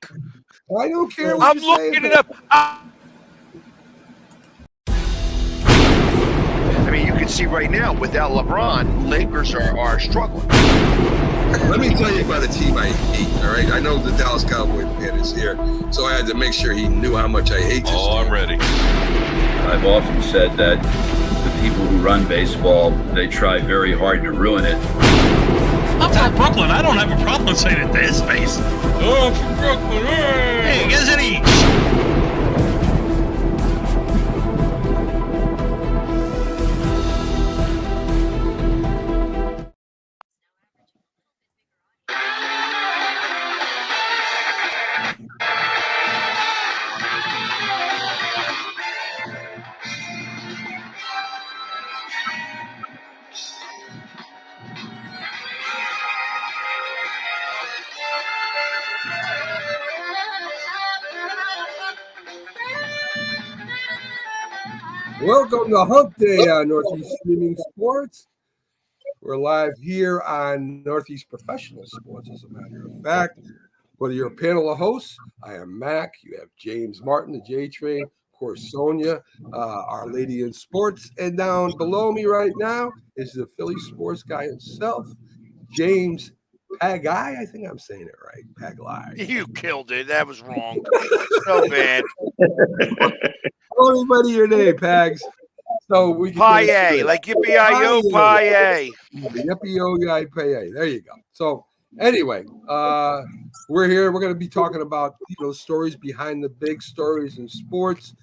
I don't care what I'm you're saying. looking it up. I mean, you can see right now, without LeBron, Lakers are struggling. Let me tell you about a team I hate, all right? I know the Dallas Cowboys fan is here, so I had to make sure he knew how much I hate this team. I'm ready. I've often said that the people who run baseball, they try very hard to ruin it. I'm from Brooklyn. I don't have a problem saying it to his face. Oh, I'm from Brooklyn. Hey, get us any. Welcome to Hump Day on Northeast Streaming Sports. We're live here on Northeast Professional Sports, as a matter of fact. Whether you're a panel of hosts, I am Mac. You have James Martin, the J Train, of course, Sonia, Our Lady in Sports. And down below me right now is the Philly sports guy himself, James Pagai. I think I'm saying it right. Pagai. You killed it. That was wrong. So bad. Tell everybody your name, Pags. So we can Paye, like yippee-yi-yo, paye. Yippee-yo-yi-paye. There you go. So anyway, we're here. We're going to be talking about stories behind the big stories in sports.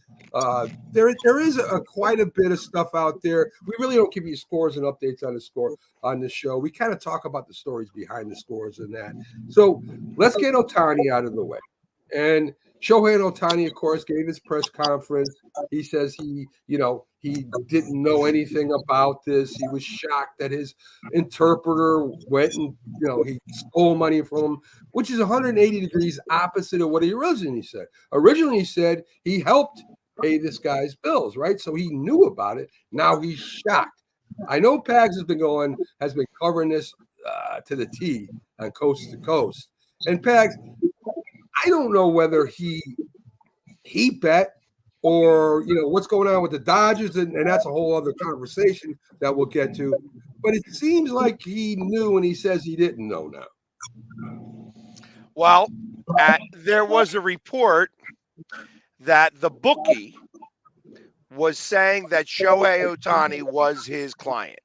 There is quite a bit of stuff out there. We really don't give you scores and updates on the score on the show. We kind of talk about the stories behind the scores and that. So let's get Ohtani out of the way. And Shohei Ohtani, of course, gave his press conference. He says he didn't know anything about this. He was shocked that his interpreter went and, he stole money from him, which is 180 degrees opposite of what he originally said. Originally, he said he helped pay this guy's bills, right? So he knew about it. Now he's shocked. I know Pags has been covering this to the T on Coast to Coast. And Pags, I don't know whether he bet or what's going on with the Dodgers, and that's a whole other conversation that we'll get to. But it seems like he knew when he says he didn't know now. Well, there was a report that the bookie was saying that Shohei Ohtani was his client.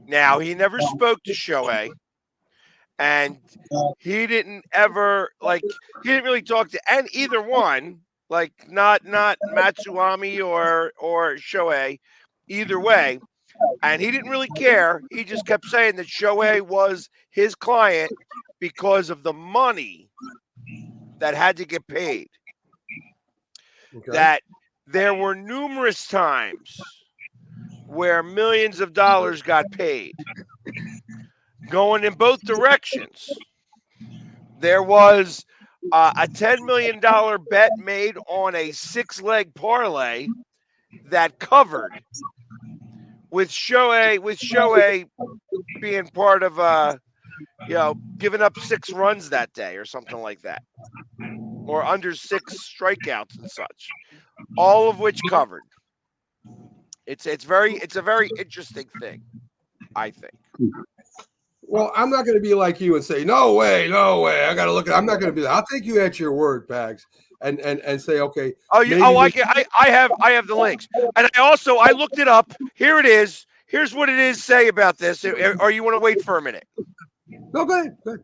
Now, he never spoke to Shohei. And he didn't really talk to either one, like not Matsuyama or Shohei, either way. And he didn't really care. He just kept saying that Shohei was his client because of the money that had to get paid. Okay. That there were numerous times where millions of dollars got paid, going in both directions. There was a $10 million bet made on a 6-leg parlay that covered, with Shohei being part of giving up 6 runs that day or something like that, or under 6 strikeouts and such, all of which covered. It's a very interesting thing, I think. Well, I'm not going to be like you and say, no way. I got to look at it. I'm not going to be that. I'll take you at your word, Pags, and say, okay. I have the links. And I looked it up. Here it is. Here's what it is say about this. Or you want to wait for a minute? No, go ahead. All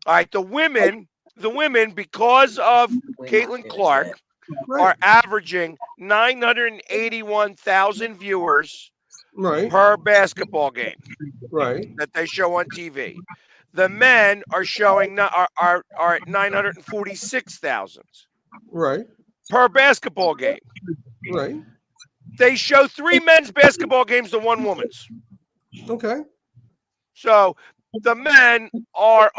right. The women, because of Caitlin Clark, are averaging 981,000 viewers per basketball game, that they show on TV. The men are showing are at 946,000, per basketball game. They show 3 men's basketball games to 1 woman's. Okay. So the men are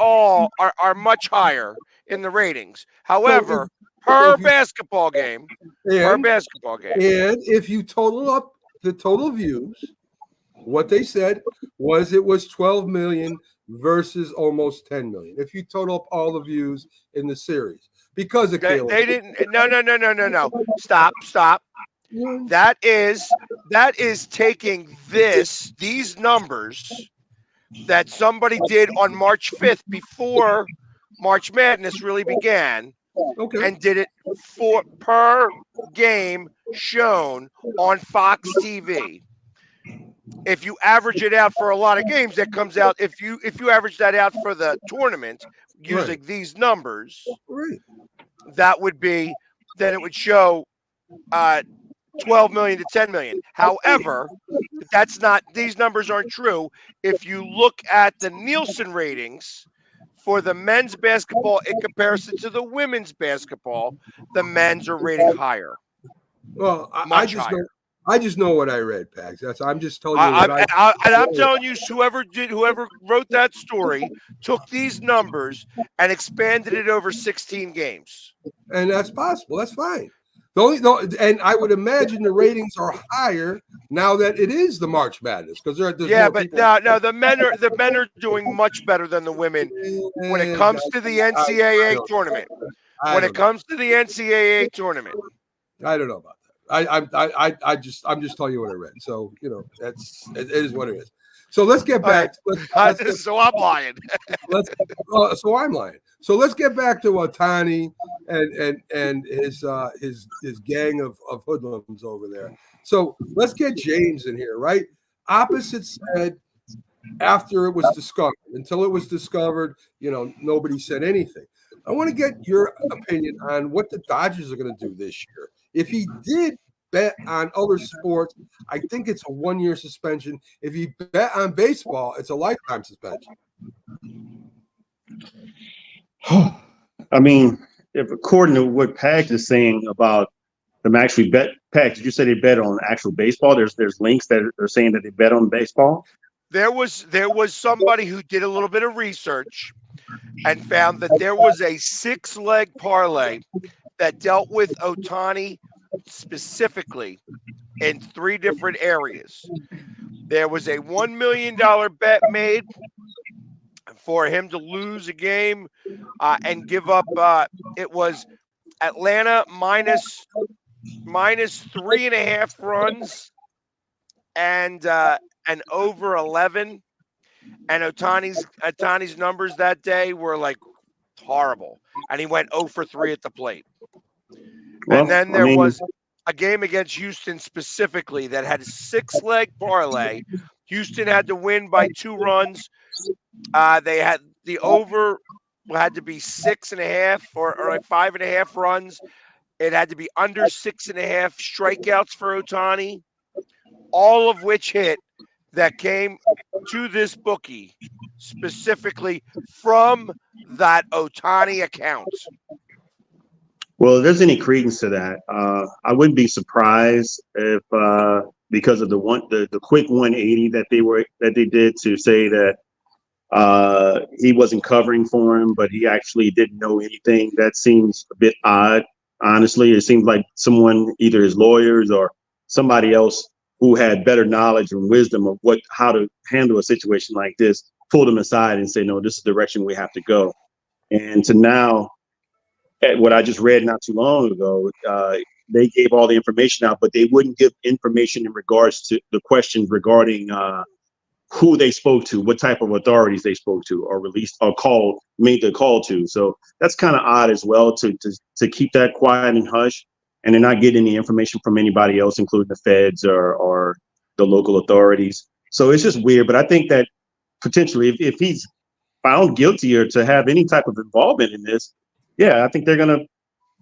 much higher in the ratings. However, per basketball game. And if you total up the total views, what they said was it was 12 million versus almost 10 million. If you total up all the views in the series, because of They, Caleb. they didn't. No. Stop. Yeah. That is taking these numbers that somebody did on March 5th before March Madness really began, Okay. and did it for per game shown on Fox TV. If you average it out for a lot of games, that comes out. If you average that out for the tournament using these numbers, Right. that would be, then it would show 12 million to 10 million. However, these numbers aren't true. If you look at the Nielsen ratings for the men's basketball in comparison to the women's basketball, the men's are rated higher. Well, Much higher. I just know what I read, Pags. I'm just telling you what I'm telling you, whoever wrote that story took these numbers and expanded it over 16 games. and that's possible. That's fine. And I would imagine the ratings are higher now that it is the March Madness, because there's more but people. no, the men are doing much better than the women when it comes to the NCAA tournament. When it comes to the NCAA tournament, I don't know about that. I'm just telling you what I read. So it is what it is. So let's get back. So I'm lying. So I'm lying. So let's get back to Ohtani and his gang of hoodlums over there. So let's get James in here, right? Opposite said after it was discovered. Until it was discovered, nobody said anything. I want to get your opinion on what the Dodgers are going to do this year. If he did bet on other sports, I think it's a 1-year suspension. If he bet on baseball, it's a lifetime suspension. I mean, if according to what Pags is saying about them actually bet, Pags, did you say they bet on actual baseball? There's links that are saying that they bet on baseball. There was somebody who did a little bit of research and found that there was a 6-leg parlay that dealt with Ohtani specifically in 3 different areas. There was a $1 million bet made for him to lose a game and give up. It was Atlanta minus 3.5 runs and over 11. And Ohtani's numbers that day were like horrible, and he went 0 for 3 at the plate. Well, and then there was a game against Houston specifically that had a 6-leg parlay. Houston had to win by 2 runs. They had the over had to be 6.5 or like 5.5 runs. It had to be under 6.5 strikeouts for Ohtani, all of which hit. That came to this bookie specifically from that Ohtani account. Well, if there's any credence to that, I wouldn't be surprised if because of the quick 180 that they did to say that he wasn't covering for him, but he actually didn't know anything. That seems a bit odd. Honestly, it seems like someone, either his lawyers or somebody else who had better knowledge and wisdom of how to handle a situation like this, pulled him aside and say, no, this is the direction we have to go. And to now, at what I just read not too long ago, they gave all the information out, but they wouldn't give information in regards to the questions regarding who they spoke to, what type of authorities they spoke to or released or made the call to. So that's kind of odd as well to keep that quiet and hush. And they're not getting any information from anybody else, including the feds or the local authorities. So it's just weird. But I think that potentially if he's found guilty or to have any type of involvement in this, yeah, I think they're going to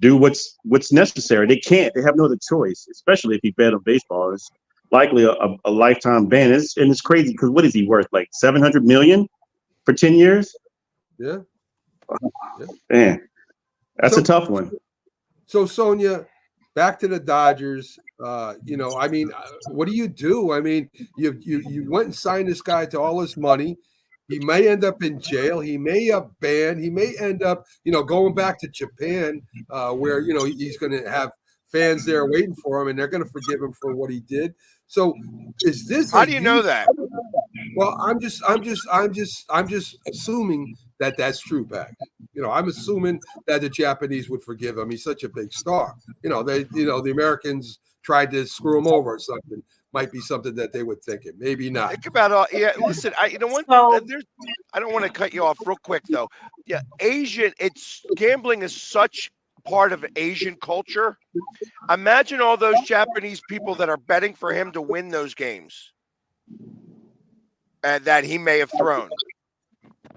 do what's necessary. They have no other choice, especially if he bet on baseball. It's likely a lifetime ban. It's crazy because what is he worth? Like $700 million for 10 years? Yeah. Man, that's a tough one. So, Sonia, back to the Dodgers. What do you do? I mean, you went and signed this guy to all his money. He may end up in jail. He may have banned. He may end up, going back to Japan, where he's going to have fans there waiting for him, and they're going to forgive him for what he did. So is this? How do you know that? Well, I'm just assuming that that's true, Pax. I'm assuming that the Japanese would forgive him. He's such a big star. The Americans tried to screw him over or something. Might be something that they would think it. Maybe not. Think about all. Yeah, listen. I don't want to cut you off real quick though. Yeah, gambling is such part of Asian culture. Imagine all those Japanese people that are betting for him to win those games, and that he may have thrown.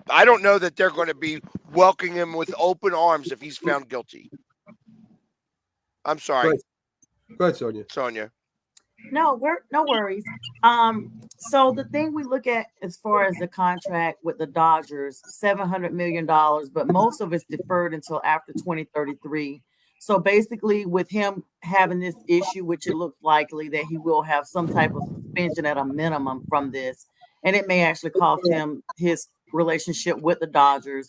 I don't know that they're going to be welcoming him with open arms if he's found guilty. I'm sorry. Go ahead, Sonia. Sonia. No worries. So the thing we look at as far as the contract with the Dodgers, $700 million, but most of it's deferred until after 2033. So basically, with him having this issue, which it looks likely that he will have some type of suspension at a minimum from this, and it may actually cost him his relationship with the Dodgers.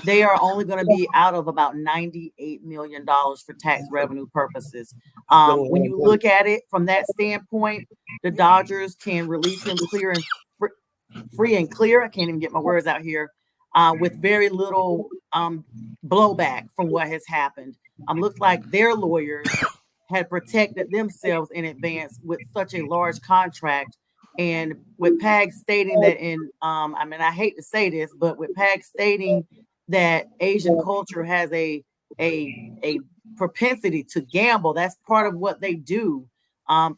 They are only going to be out of about $98 million for tax revenue purposes. When you look at it from that standpoint, the Dodgers can release him free and clear. I can't even get my words out here, with very little blowback from what has happened. Looks like their lawyers had protected themselves in advance with such a large contract. And with PAG stating that I hate to say this, but with PAG stating that Asian culture has a propensity to gamble, that's part of what they do.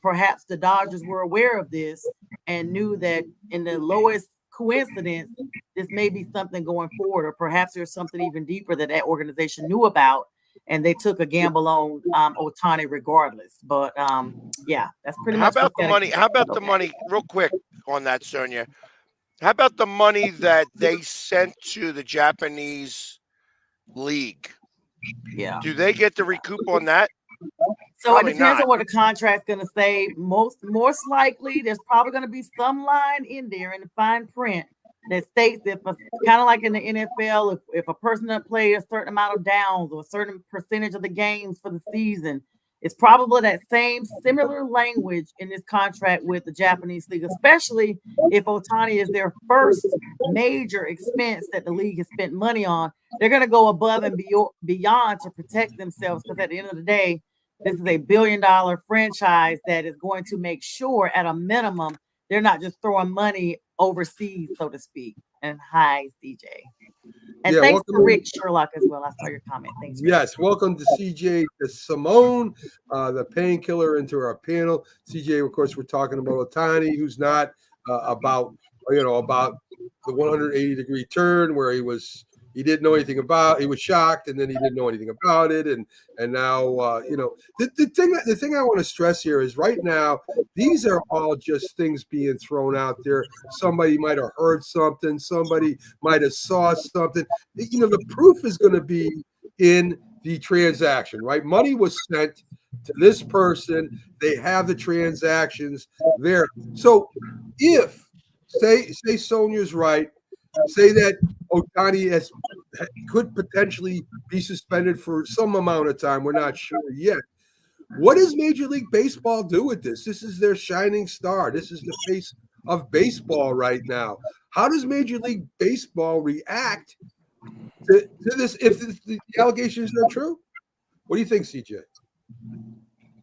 Perhaps the Dodgers were aware of this and knew that in the lowest coincidence, this may be something going forward, or perhaps there's something even deeper that organization knew about, and they took a gamble on Ohtani regardless. But yeah, that's pretty much. How about the money? How about the money? Real quick on that, Sonia. How about the money that they sent to the Japanese league? Yeah. Do they get to recoup on that? So Probably it depends not. on what the contract's going to say. Most likely, there's probably going to be some line in there in the fine print that states if kind of like in the NFL, if a person doesn't play a certain amount of downs or a certain percentage of the games for the season, it's probably that same similar language in this contract with the Japanese league, especially if Ohtani is their first major expense that the league has spent money on. They're going to go above and beyond to protect themselves, because at the end of the day, this is a $1 billion franchise that is going to make sure at a minimum they're not just throwing money overseas, so to speak. And hi, CJ. And thanks to Rick Sherlock as well. I saw your comment. Thanks. Rick. Yes, welcome to CJ to Simone, the painkiller, into our panel. CJ, of course, we're talking about Ohtani, who's not about the 180-degree turn where he didn't know anything about. He was shocked, and then he didn't know anything about it, and now the thing I want to stress here is right now these are all just things being thrown out there. Somebody might have heard something. Somebody might have saw something. The proof is going to be in the transaction, right? Money was sent to this person. They have the transactions there. So if say Sonia's right. Say that Ohtani could potentially be suspended for some amount of time. We're not sure yet. What does Major League Baseball do with this? This is their shining star. This is the face of baseball right now. How does Major League Baseball react to this if the allegations are true? What do you think, CJ?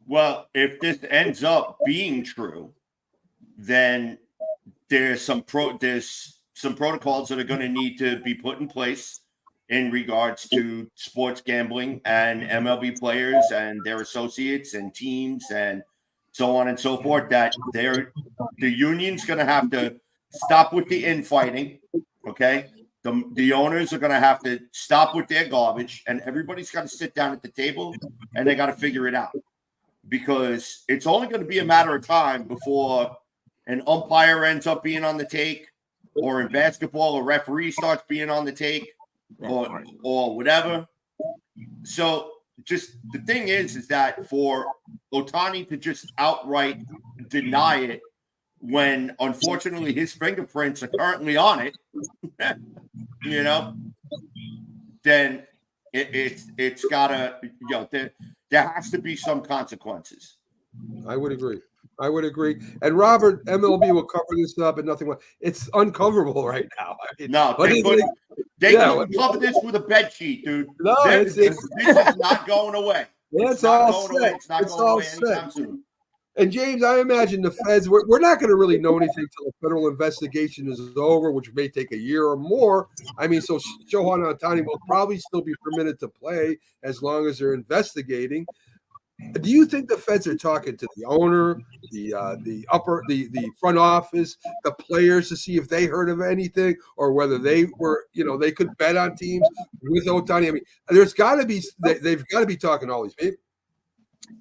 Well, if this ends up being true, then there's some protocols that are going to need to be put in place in regards to sports gambling and MLB players and their associates and teams and so on and so forth, that the union's going to have to stop with the infighting, okay? The owners are going to have to stop with their garbage, and everybody's got to sit down at the table, and they got to figure it out, because it's only going to be a matter of time before an umpire ends up being on the take, or in basketball, a referee starts being on the take, or whatever. So just the thing is that for Ohtani to just outright deny it when unfortunately his fingerprints are currently on it, then it's gotta, there has to be some consequences. I would agree. I would agree. And Robert, MLB will cover this up and nothing. It's uncoverable right now. I mean, No, what they is couldn't. it? They Yeah, couldn't cover this with a bed sheet, dude. No, This it's is not going away. it's not all going away. set. It's not It's going all away anytime set. soon. And James, I imagine the feds, we're not going to really know anything until the federal investigation is over, which may take a year or more. I mean, so Shohei Ohtani will probably still be permitted to play as long as they're investigating. Do you think the feds are talking to the owner, the front office, the players to see if they heard of anything, or whether they were, they could bet on teams with Ohtani? I mean, there's got to be, they've got to be talking to all these people.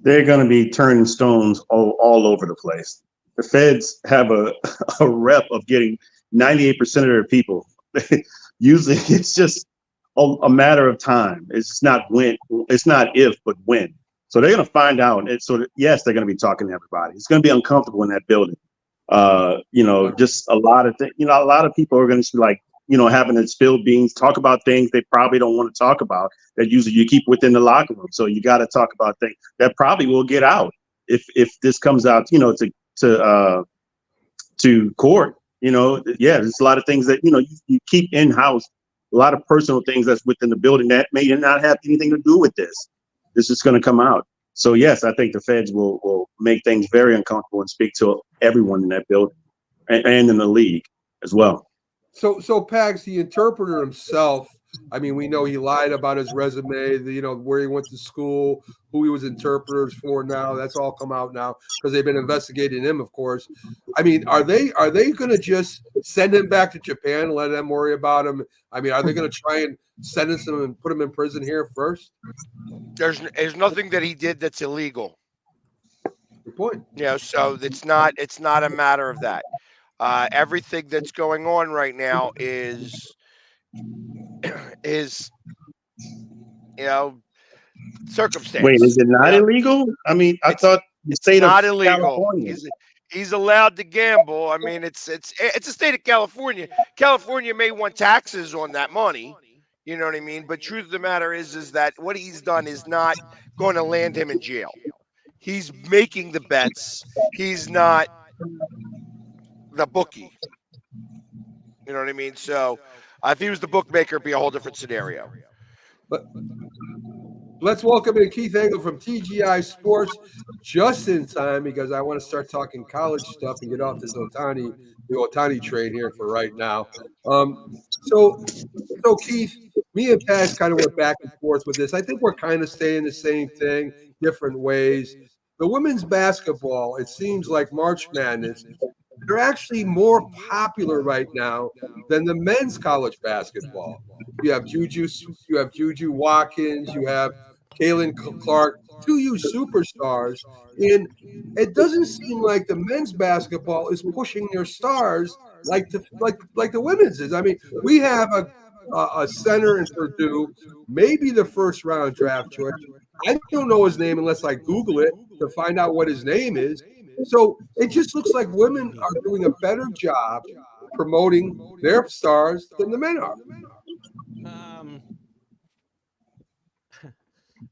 They're going to be turning stones all over the place. The feds have a rep of getting 98% of their people. Usually it's just a matter of time. It's not when, it's not if, but when. So they're going to find out. And so yes, they're going to be talking to everybody. It's going to be uncomfortable in that building. Just a lot of things, a lot of people are going to be like, having to spill beans, talk about things they probably don't want to talk about that usually you keep within the locker room. So you got to talk about things that probably will get out if this comes out, to court. There's a lot of things that, you keep in house, a lot of personal things that's within the building that may not have anything to do with this. This is going to come out. So yes, I think the feds will make things very uncomfortable and speak to everyone in that building and in the league as well. So Pags, the interpreter himself, I mean, we know he lied about his resume, where he went to school, who he was interpreters for now. That's all come out now because they've been investigating him, of course. I mean, are they going to just send him back to Japan and let them worry about him? I mean, are they going to try and sentence him and put him in prison here first? There's nothing that he did that's illegal. Good point. So it's not a matter of that. Everything that's going on right now is circumstance. Wait, is it not illegal? I mean, I thought the state of California. He's allowed to gamble. I mean, it's a state of California. California may want taxes on that money. You know what I mean? But truth of the matter is that what he's done is not going to land him in jail. He's making the bets. He's not the bookie. You know what I mean? So if he was the bookmaker, it'd be a whole different scenario. But let's welcome in Keith Engel from TGI Sports just in time because I want to start talking college stuff and get off this the Ohtani train here for right now. So Keith, me and Pat kind of went back and forth with this. I think we're kind of saying the same thing, different ways. The women's basketball, it seems like March Madness, they're actually more popular right now than the men's college basketball. You have Juju Watkins, you have Caitlin Clark, 2U superstars, and it doesn't seem like the men's basketball is pushing their stars like the women's is. I mean, we have a center in Purdue, maybe the first round draft choice. I don't know his name unless I Google it to find out what his name is. So it just looks like women are doing a better job promoting their stars than the men are.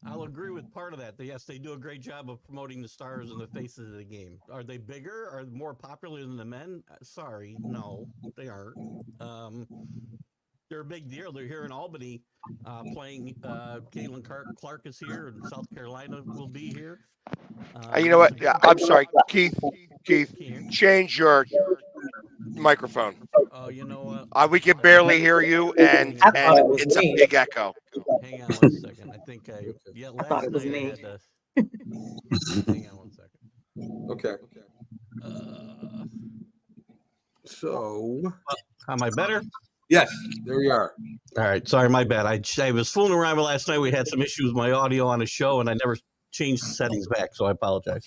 I'll agree with part of that. Yes, they do a great job of promoting the stars and the faces of the game. Are they bigger? Are they more popular than the men? Sorry, no, they aren't. They're a big deal. They're here in Albany playing. Caitlin Clark is here, and South Carolina will be here. You know what? Yeah, I'm sorry, Keith. Change your microphone. Oh, you know what? We can barely hear you, and it's a big echo. Hang on 1 second. I think I thought it was me. Hang on 1 second. Okay. So, am I better? Yes, there we are. All right. Sorry, my bad. I was fooling around last night. We had some issues with my audio on the show, and I never changed the settings back, so I apologize.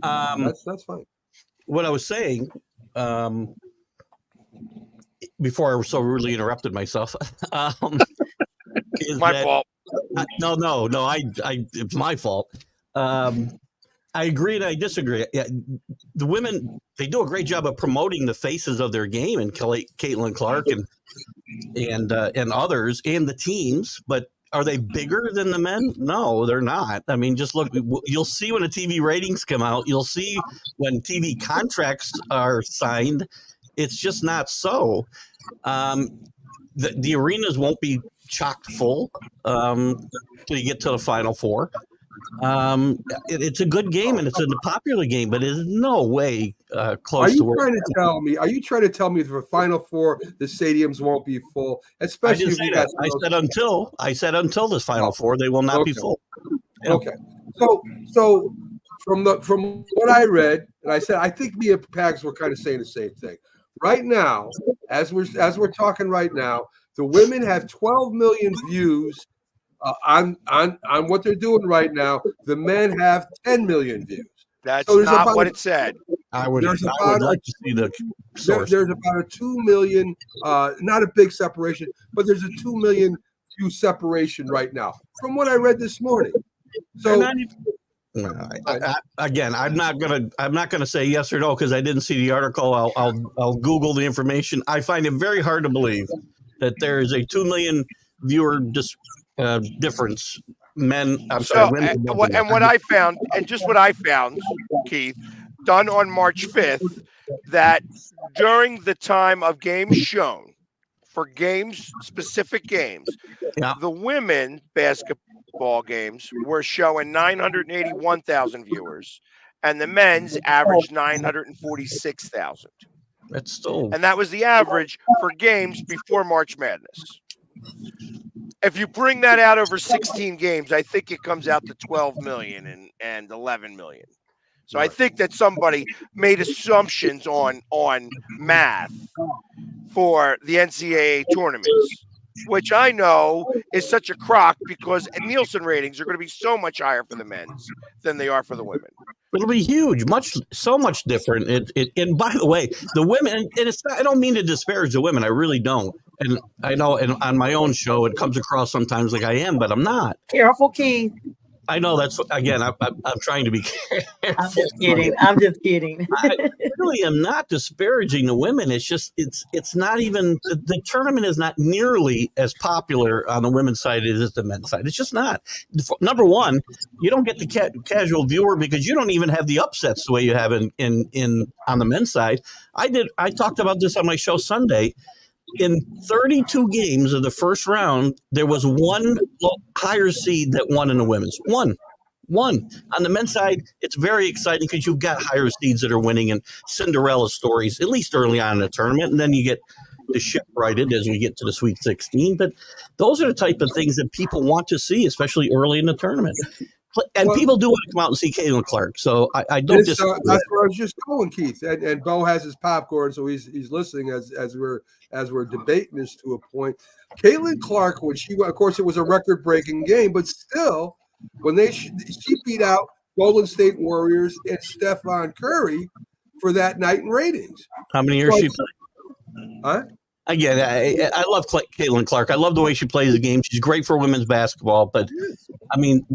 That's fine. What I was saying before I so rudely interrupted myself is my fault. No. It's my fault. I agree and I disagree. Yeah, the women, they do a great job of promoting the faces of their game, and Caitlin Clark and others and the teams. But Are they bigger than the men? No, they're not. I mean, just look. You'll see when the TV ratings come out. You'll see when TV contracts are signed. It's just not so. The arenas won't be chock full till you get to the Final Four. It's a good game and it's a popular game, but it's no way close to where. Are you trying to tell me for Final Four the stadiums won't be full? Especially I didn't say that. I said until this Final Four they will not be full. Yeah. Okay. So from what I read, and I said I think me and Pags were kind of saying the same thing. Right now, as we're talking right now, the women have 12 million views on what they're doing right now. The men have 10 million views. That's not what it said. I would like to see the source. There's about a 2 million, not a big separation, but there's a 2 million view separation right now from what I read this morning. So again, I'm not gonna say yes or no because I didn't see the article. I'll Google the information. I find it very hard to believe that there is a 2 million viewer difference. Women. And what I found, Keith, done on March 5th, that during the time of games shown for specific games, the women basketball games were showing 981,000 viewers, and the men's averaged 946,000. That's still, and that was the average for games before March Madness. If you bring that out over 16 games, I think it comes out to 12 million and 11 million. So I think that somebody made assumptions on math for the NCAA tournaments, which I know is such a crock because Nielsen ratings are going to be so much higher for the men's than they are for the women. It'll be huge, so much different. And by the way, the women, and it's not, I don't mean to disparage the women. I really don't. And I know, and on my own show, it comes across sometimes like I am, but I'm not. Careful, Keith. I know that's, again, I'm trying to be careful. I'm just kidding. I really am not disparaging the women. It's just, it's not even, the tournament is not nearly as popular on the women's side as the men's side. It's just not. Number one, you don't get the casual viewer because you don't even have the upsets the way you have on the men's side. I talked about this on my show Sunday. In 32 games of the first round, there was one higher seed that won in the women's. One. On the men's side, it's very exciting because you've got higher seeds that are winning and Cinderella stories, at least early on in the tournament. And then you get the ship righted as we get to the Sweet 16. But those are the type of things that people want to see, especially early in the tournament. And people do want to come out and see Caitlin Clark. So I don't disagree. That's where I was just going, Keith. And Bo has his popcorn, so he's listening as we're debating this to a point. Caitlin Clark, when she went, of course, it was a record-breaking game, but still, when she beat out Golden State Warriors and Stephen Curry for that night in ratings. How many years she played? Huh? Again, I love Caitlin Clark. I love the way she plays the game. She's great for women's basketball, but I mean,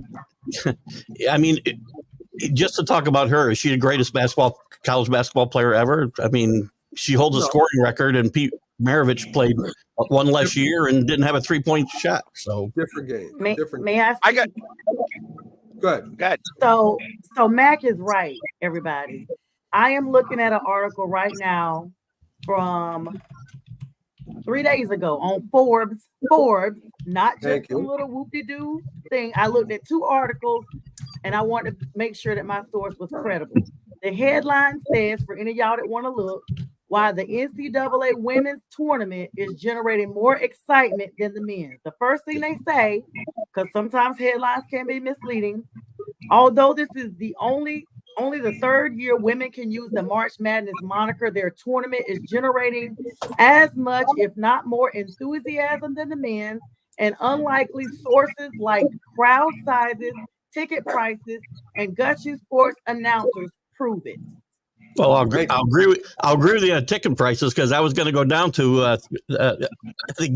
just to talk about her, is she the greatest college basketball player ever? I mean, she holds a scoring record, and Pete Maravich played one less year and didn't have a 3-point shot. So different game. May I? Go ahead. So Mac is right, everybody. I am looking at an article right now from 3 days ago on Forbes, not just a little whoop-de-doo thing. I looked at 2 articles and I wanted to make sure that my source was credible. The headline says, for any of y'all that want to look, why the NCAA women's tournament is generating more excitement than the men's. The first thing they say, because sometimes headlines can be misleading, although this is only the third year women can use the March Madness moniker, their tournament is generating as much, if not more, enthusiasm than the men's, and unlikely sources like crowd sizes, ticket prices, and Gutchy Sports announcers prove it. Well, I'll agree with you on ticket prices because I was going to go down to the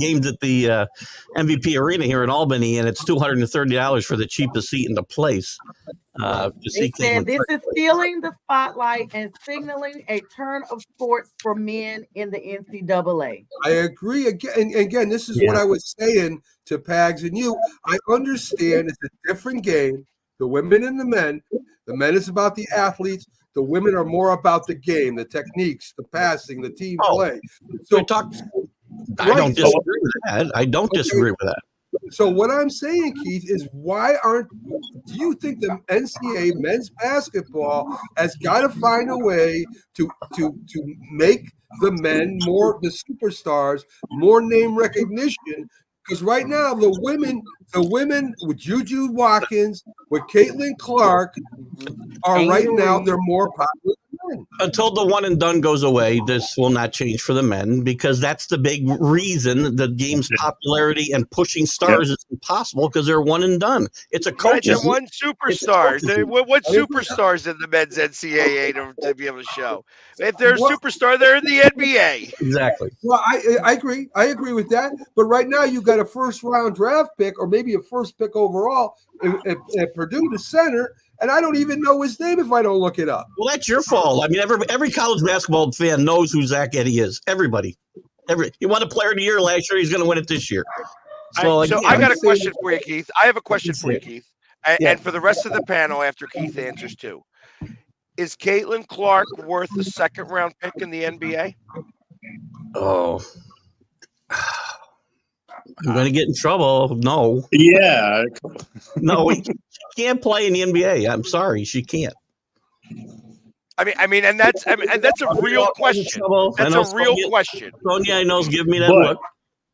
games at the MVP Arena here in Albany, and it's $230 for the cheapest seat in the place. To They see said Caitlin this Clark is play. stealing the spotlight and signaling a turn of sports for men in the NCAA. I agree. Again, this is what Yeah. I was saying to Pags and you. I understand it's a different game. The women and the men. The men is about the athletes. The women are more about the game, the techniques, the passing, the team Oh, play. So So, I don't right, so- disagree with that. I don't Okay. disagree with that. So what I'm saying, Keith, is do you think the NCAA men's basketball has got to find a way to make the men more, the superstars, more name recognition? Because right now the women with Juju Watkins, with Caitlin Clark, are Angel right now Reese. they're more popular than men. Until the one and done goes away, this will not change for the men because that's the big reason the game's popularity and pushing stars is impossible because they're one and done. It's a Right, coach's. they're one superstar. It's a What I agree. superstars in the men's NCAA to be able to show? If they're a superstar, they're in the NBA. Exactly. Well, I agree. I agree with that. But right now, you got a first round draft pick, or maybe a first pick overall at Purdue, the center, and I don't even know his name if I don't look it up. Well, that's your fault. I mean, every college basketball fan knows who Zach Edey is. Everybody. He won a Player of the Year last year. He's going to win it this year. So I again, got a saying- question for you, Keith. I have a question for you, it. Keith, Yeah. and for the rest of the panel after Keith answers too. Is Caitlin Clark worth a second round pick in the NBA? Oh. I'm going to get in trouble. No. Yeah. No, she can't play in the NBA. I'm sorry. She can't. I mean, and that's a real question. That's a real question. Sonia, I know, is giving me that But look.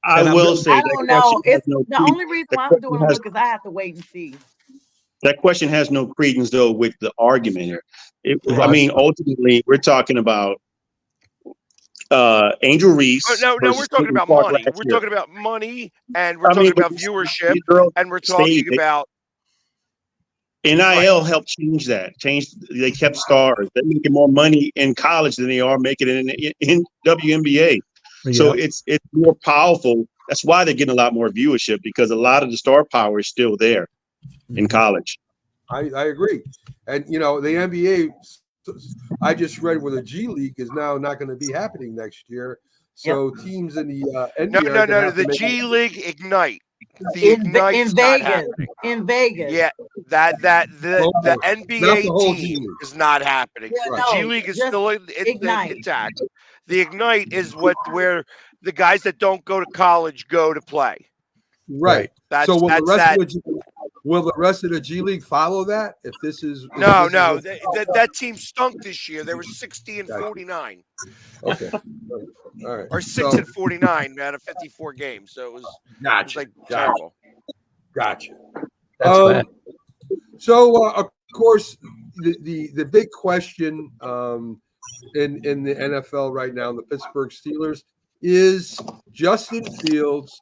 I And I'm will really- say I that don't know. question has It's no the credence. only reason why I'm doing That it because I have to wait and see. That question has no credence though with the argument here. I Right. mean, ultimately, we're talking about Angel Reese. No, versus we're talking Caitlin about Clark money. last We're year. talking about money, and we're I talking mean, but about viewership, these girls and we're talking stayed. about NIL helped change that. They kept stars. They're making more money in college than they are making it in WNBA. So Yeah. it's more powerful. That's why they're getting a lot more viewership because a lot of the star power is still there in college. I agree. And, you know, the NBA, I just read where the G League is now not going to be happening next year. So teams in the NBA are gonna no. have to The make- G League Ignite. The In Ignite's not Vegas. happening. In Vegas. Yeah, the Not NBA the whole G team League. is not happening. Yeah, The no, G League is just still Ignite. intact. The Ignite is where the guys that don't go to college go to play. Right. That's So will the rest that. of the rest of the G League follow that? If this is No, if this is that team stunk this year. They were 60 and 49, okay. All right. or 6 and 49 out of 54 games. So it was Gotcha. like Gotcha. terrible. Gotcha. That's bad. So of course, the big question in the NFL right now, the Pittsburgh Steelers, is Justin Fields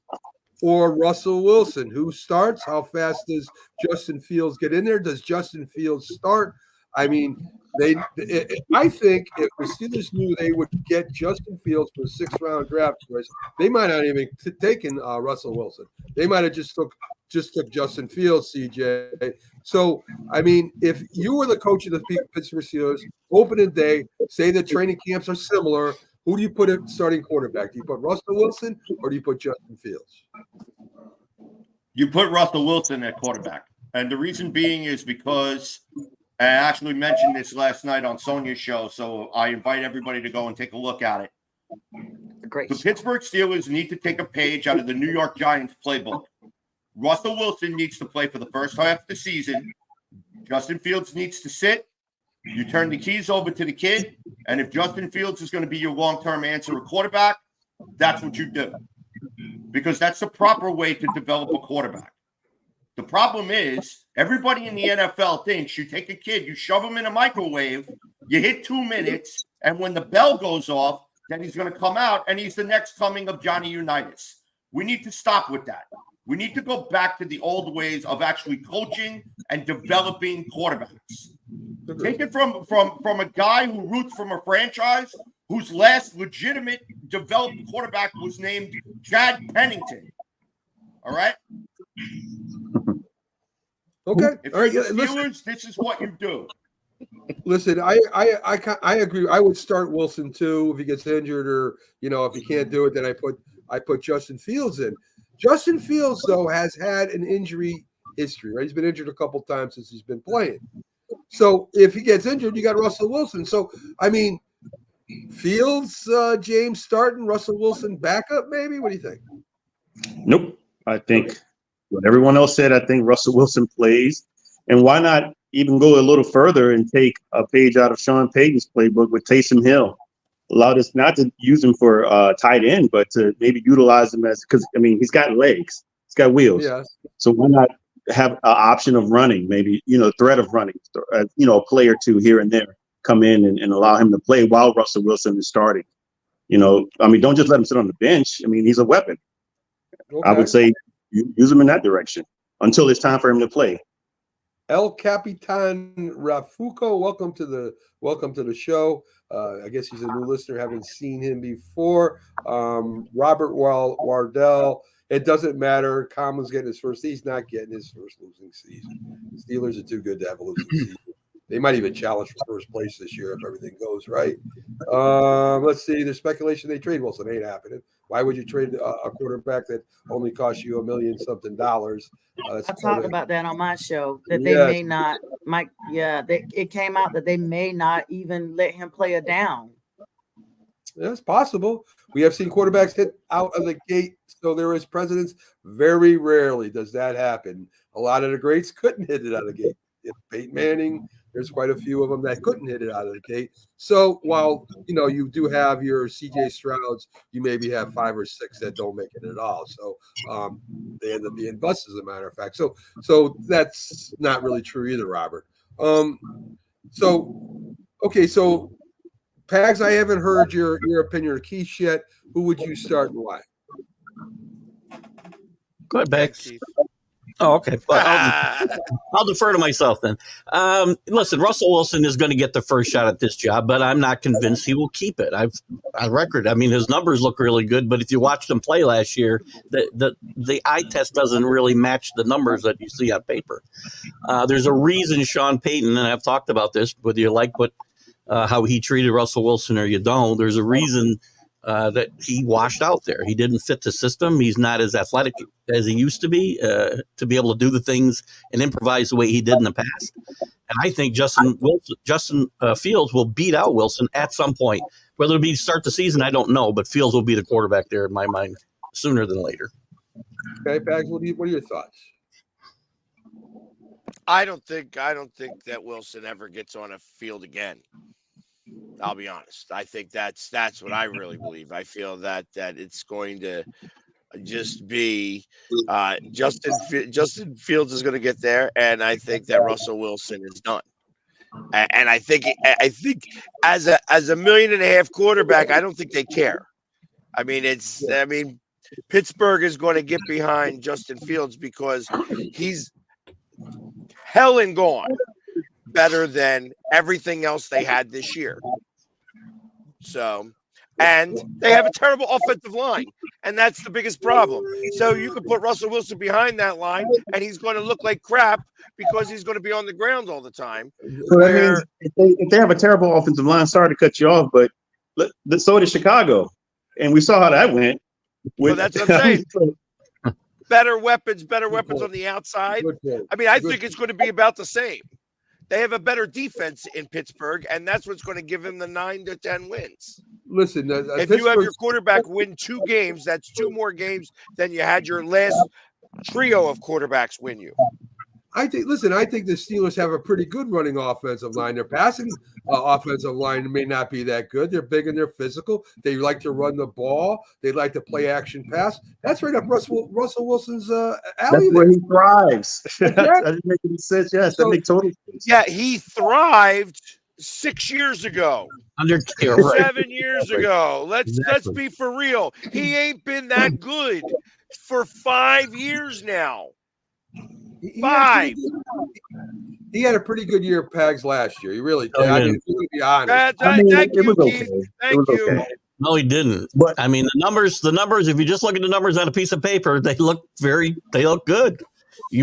or Russell Wilson. Who starts? How fast does Justin Fields get in there? Does Justin Fields start? I mean, I think if the Steelers knew they would get Justin Fields for a 6th round draft choice, they might not even taken Russell Wilson. They might have just took Justin Fields, CJ. So, I mean, if you were the coach of the Pittsburgh Steelers, opening day, say the training camps are similar, who do you put at starting quarterback? Do you put Russell Wilson or do you put Justin Fields? You put Russell Wilson at quarterback. And the reason being is because I actually mentioned this last night on Sonia's show, so I invite everybody to go and take a look at it. Great. The Pittsburgh Steelers need to take a page out of the New York Giants playbook. Russell Wilson needs to play for the first half of the season. Justin Fields needs to sit. You turn the keys over to the kid, and if Justin Fields is going to be your long-term answer at quarterback, that's what you do. Because that's the proper way to develop a quarterback. The problem is, everybody in the NFL thinks you take a kid, you shove him in a microwave, you hit 2 minutes, and when the bell goes off, then he's going to come out, and he's the next coming of Johnny Unitas. We need to stop with that. We need to go back to the old ways of actually coaching and developing quarterbacks. Take it from a guy who roots from a franchise whose last legitimate developed quarterback was named Chad Pennington. All right? Okay. If All right. you're Yeah, the listen, Steelers, this is what you do. listen. I agree. I would start Wilson too if he gets injured, or if he can't do it, then I put Justin Fields in. Justin Fields though has had an injury history. Right, he's been injured a couple times since he's been playing. So if he gets injured, you got Russell Wilson. So I mean, Fields, James starting, Russell Wilson backup, maybe. What do you think? Nope. I think what everyone else said, I think Russell Wilson plays. And why not even go a little further and take a page out of Sean Payton's playbook with Taysom Hill? Allow us not to use him for tight end, but to maybe utilize him because, I mean, he's got legs. He's got wheels. Yeah. So why not have an option of running, maybe, threat of running, a play or two here and there come in and allow him to play while Russell Wilson is starting. I mean, don't just let him sit on the bench. I mean, he's a weapon. Okay. I would say use him in that direction until it's time for him to play. El Capitan Rafuco, welcome to the show. I guess he's a new listener, haven't seen him before. Robert Wardell, it doesn't matter. Tomlin's getting his first. He's not getting his first losing season. The Steelers are too good to have a losing season. They might even challenge for first place this year if everything goes right. Let's see. There's speculation they trade Wilson. Ain't happening. Why would you trade a quarterback that only cost you $1 million something? I talked about that on my show, that they may not, it came out that they may not even let him play a down. That's possible. We have seen quarterbacks hit out of the gate, so there is precedence. Very rarely does that happen. A lot of the greats couldn't hit it out of the gate. Peyton Manning, there's quite a few of them that couldn't hit it out of the gate. So while you do have your CJ Strouds, you maybe have 5 or 6 that don't make it at all. So they end up being busts, as a matter of fact. So that's not really true either, Robert. So Pags, I haven't heard your opinion or Keith yet. Who would you start and why? Go ahead, Pags. Oh, okay. Well, I'll defer to myself then. Listen, Russell Wilson is going to get the first shot at this job, but I'm not convinced he will keep it. I mean, his numbers look really good, but if you watched him play last year, the eye test doesn't really match the numbers that you see on paper. There's a reason Sean Payton, and I've talked about this, whether you like how he treated Russell Wilson or you don't, there's a reason that he washed out there. He didn't fit the system. He's not as athletic as he used to be able to do the things and improvise the way he did in the past. And I think Justin Fields will beat out Wilson at some point. Whether it'll be start the season, I don't know, but Fields will be the quarterback there in my mind sooner than later. Okay, Pags, what are your thoughts? I don't think that Wilson ever gets on a field again. I'll be honest. I think that's what I really believe. I feel that it's going to just be Justin Fields is going to get there, and I think that Russell Wilson is done. And I think as a $1.5 million quarterback, I don't think they care. I mean, Pittsburgh is going to get behind Justin Fields because he's hell and gone better than everything else they had this year. So, and they have a terrible offensive line, and that's the biggest problem. So you can put Russell Wilson behind that line, and he's going to look like crap because he's going to be on the ground all the time. So that means if they have a terrible offensive line, sorry to cut you off, but so did Chicago, and we saw how that went. Well, that's what I'm saying. Better weapons on the outside. I mean, I think it's going to be about the same. They have a better defense in Pittsburgh, and that's what's going to give him the 9 to 10 wins. Listen, if you have your quarterback win 2 games, that's 2 more games than you had your last trio of quarterbacks win you. I think the Steelers have a pretty good running offensive line. Their passing offensive line may not be that good. They're big and they're physical. They like to run the ball. They like to play action pass. That's right up Russell Wilson's alley. That's where he thrives. That doesn't make any sense. Yes, that makes total sense. Yeah, he thrived 6 years ago. 7 years ago. Let's be for real. He ain't been that good for 5 years now. 5. He had a pretty good year, Pags, last year. He really did. I mean, to be honest. Thank you, okay. Keith. Thank you. Okay. No, he didn't. But I mean, the numbers, if you just look at the numbers on a piece of paper, they look good.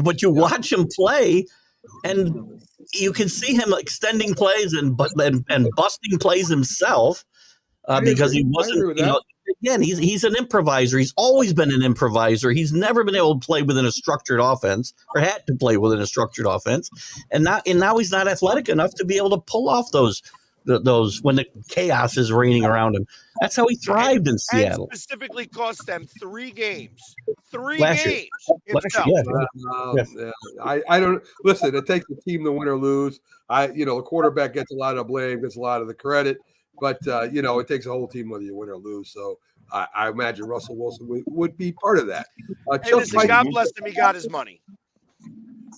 But you watch him play, and you can see him extending plays and busting plays himself because he wasn't. Again, he's an improviser. He's always been an improviser. He's never been able to play within a structured offense, or had to play within a structured offense, and now he's not athletic enough to be able to pull off those when the chaos is reigning around him. That's how he thrived in Seattle. And specifically cost them 3 games. Last year. Himself. Yeah. I don't listen. It takes the team to win or lose. The quarterback gets a lot of blame, gets a lot of the credit, but it takes a whole team whether you win or lose. So I imagine Russell Wilson would be part of that. Hey, listen, God bless him. He got his money.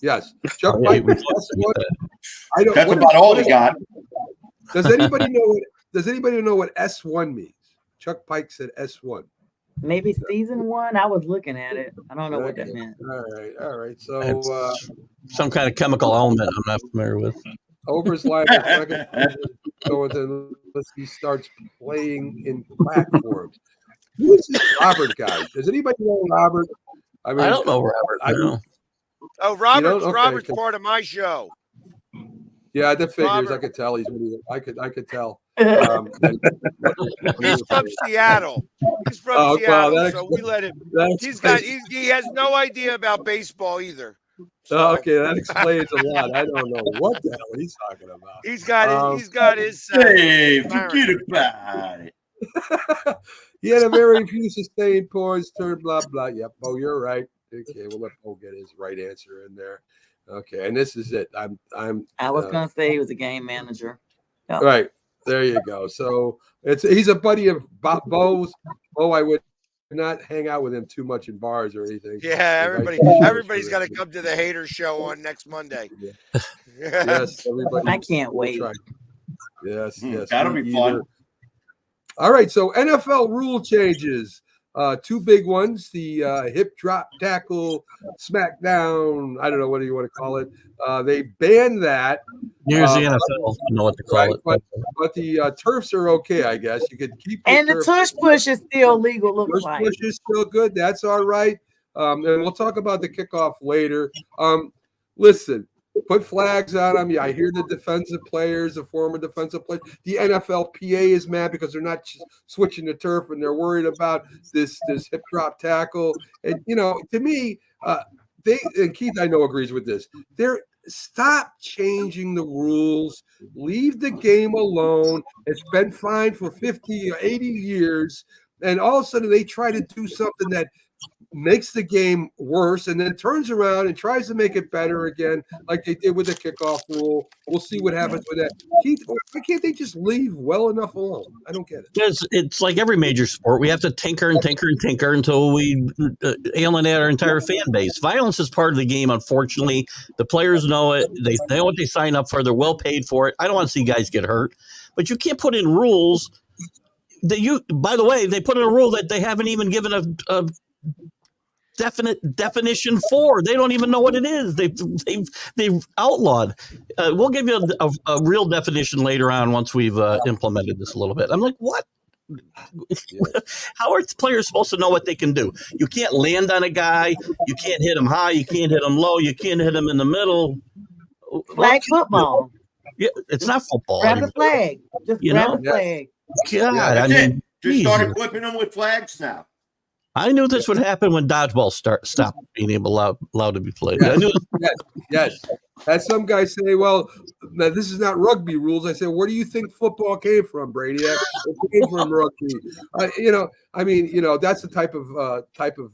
Yes, Chuck Yeah, Pike. That's about all he got. Does anybody know what S1 means? Chuck Pike said S1. Maybe season 1. I was looking at it. I don't know what that meant. All right. So some kind of chemical element I'm not familiar with. Over his life, unless he starts playing in platforms. Who is this Robert guy? Does anybody know Robert? I don't know Robert. Oh, Robert's part of my show. Yeah, that figures. Robert. I could tell I could tell. He's from Seattle. Seattle, so we let him. He has no idea about baseball either. So. Okay, that explains a lot. I don't know what the hell he's talking about. He's got his. Hey, forget about it. He had a very few sustained points. Turn blah blah. Yep. Oh, you're right. Okay, we'll let Paul get his right answer in there. Okay, and this is it. I was gonna say he was a game manager. Yep. Right. There you go. So he's a buddy of Bo's. Bo, I would not hang out with him too much in bars or anything. Yeah, everybody's got to come to the Hater Show on next Monday. Yeah. Yes, everybody. I can't wait. Yes. That'll be fun. All right, so NFL rule changes. 2 big ones: the hip drop tackle, smackdown. I don't know what do you want to call it. They banned that. Here's the NFL. I know what to call it. But the turfs are okay, I guess. You could keep. And the tush push is still legal. Looks like push is still good. That's all right. And we'll talk about the kickoff later. Listen. Put flags on them. Yeah, I hear the defensive players, the former defensive players. The NFLPA is mad because they're not switching the turf and they're worried about this hip drop tackle. And to me, and Keith I know agrees with this. Stop changing the rules. Leave the game alone. It's been fine for 50 or 80 years, and all of a sudden they try to do something that makes the game worse and then turns around and tries to make it better again, like they did with the kickoff rule. We'll see what happens with that. Keith, why can't they just leave well enough alone? I don't get it. Because it's like every major sport. We have to tinker until we alienate our entire fan base. Violence is part of the game, unfortunately. The players know it. They know what they sign up for. They're well paid for it. I don't want to see guys get hurt. But you can't put in rules that by the way, they put in a rule that they haven't even given a definite definition for. They don't even know what it is. They've outlawed. We'll give you a real definition later on once we've implemented this a little bit. I'm like, what? How are players supposed to know what they can do? You can't land on a guy. You can't hit him high. You can't hit him low. You can't hit him in the middle. Flag football. Yeah, it's not football. Grab the flag. Just grab the flag. God, I mean, just started whipping them with flags now. I knew this would happen when dodgeball stopped being allowed to be played. Yes. I knew. Yes. Had some guys say, "Well, this is not rugby rules." I said, "Where do you think football came from, Brady? It came from rugby." That's the type of